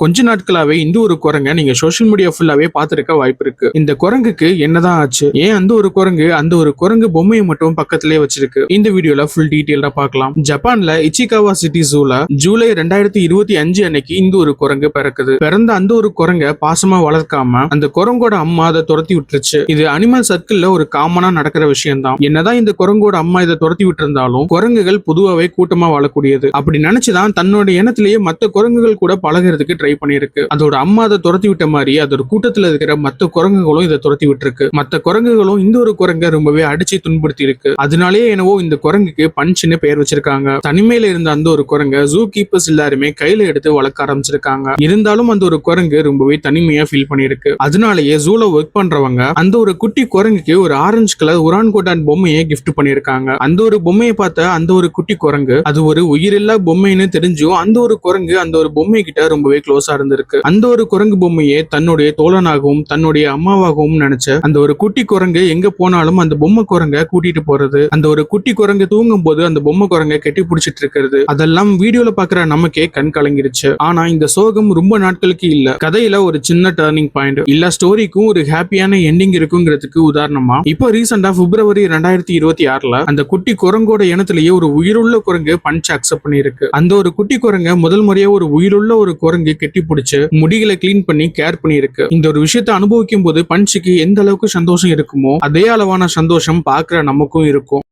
கொஞ்ச நாட்களாவே இந்த ஒரு குரங்க நீங்க சோஷியல் மீடியா ஃபுல்லாவே பார்த்திருக்க வாய்ப்பு இருக்கு. இந்த குரங்குக்கு என்னதான் ஆச்சு, ஏன் அந்த ஒரு குரங்கு பொம்மையை மட்டும் பக்கத்திலே வச்சிருக்கு? இந்த வீடியோல ஃபுல் டீடைலா பார்க்கலாம். ஜப்பான்ல இச்சிகாவா சிட்டி ஜூல ஜூலை 2025 அன்னைக்கு இந்த ஒரு குரங்கு பிறக்குது. பிறந்த அந்த ஒரு குரங்க பாசமா வளர்க்காம அந்த குரங்கோட அம்மா அதை துரத்தி விட்டுருச்சு. இது அனிமல் சர்க்கிள்ல ஒரு காமனா நடக்கிற விஷயம் தான். என்னதான் இந்த குரங்கோட அம்மா இதை துரத்தி விட்டு இருந்தாலும் குரங்குகள் பொதுவாவே கூட்டமா வாழக்கூடியது. அப்படி நினைச்சுதான் தன்னோட இனத்திலேயே மத்த குரங்குகள் கூட பழகிறதுக்கு ட்ரை பண்ணிருக்கு. அதோட அம்மா அதை துரத்தி விட்ட மாதிரி அதோட கூட்டத்துல இருக்கிற மத்த குரங்குகளும் இதை துரத்தி விட்டுருக்கு. மத்த குரங்குகளும் இந்த ஒரு குரங்க ரொம்பவே அடிச்சு துன்புறுத்தி இருக்கு. அதனாலேயே என்னவோ இந்த குரங்குக்கு பஞ்சுன்னு பெயர் வச்சிருக்காங்க. தனிமையில இருந்த அந்த ஒரு குரங்க ஜூ கீப்பர்ஸ் எல்லாருமே கையில எடுத்து வளர்க்க ஆரம்பிச்சிருக்காங்க. இருந்தாலும் அந்த ஒரு குரங்கு ரொம்பவே தனிமையா ஃபீல் பண்ணிருக்கு. அதனாலேயே ஜூல ஒர்க் பண்றவங்க அந்த ஒரு குட்டி குரங்குக்கு ஒரு ஆரஞ்சு கலர் உரான்கோட்டான் பொம்மையை கிஃப்ட் பண்ணிருக்காங்க. அந்த ஒரு பொம்மையை பார்த்த அந்த ஒரு குட்டி குரங்கு அது ஒரு உயிரில்லா பொம்மைன்னு தெரிஞ்சும் அந்த ஒரு குரங்கு அந்த ஒரு பொம்மை கிட்ட ரொம்பவே க்ளோஸா இருந்திருக்கு. அந்த ஒரு குரங்கு பொம்மையை தன்னுடைய தோழனாகவும் தன்னுடைய அம்மாவாகவும் நினைச்ச அந்த ஒரு குட்டி குரங்கு எங்க போனாலும் அந்த பொம்மை குரங்க கூட்டிட்டு போறது, அந்த ஒரு குட்டி குரங்கு தூங்கும் போது அந்த பொம்மை குரங்க கெட்டி பிடிச்சிட்டு இருக்கிறது, அதெல்லாம் வீடியோல பாக்குற நமக்கே கண் கலங்கிருச்சு. ஆனா இந்த சோகம் ரொம்ப நாட்களுக்கு இல்ல, கதையில ஒரு சின்ன டர்னிங் பாயிண்ட் இல்ல ஸ்டோரிக்கும் ஒரு ஹாப்பியான எண்டிங் இருக்குங்கிறதுக்கு உதாரணமா இப்போ ரீசெண்டா பிப்ரவரி 2026 அந்த குட்டி குரங்கோட இனத்திலேயே ஒரு உயிருள்ள குரங்கு பஞ்ச் அக்செப்ட் பண்ணிருக்கு. அந்த ஒரு குட்டி குரங்க முதல் முறையா ஒரு உயிருள்ள ஒரு குரங்கு கெட்டி பிடிச்சு முடிகளை கிளீன் பண்ணி கேர் பண்ணிருக்கு. இந்த ஒரு விஷயத்தை அனுபவிக்கும் போது பஞ்சுக்கு எந்த அளவுக்கு சந்தோஷம் இருக்குமோ அதே அளவான சந்தோஷம் பாக்குற நமக்கும் இருக்கும்.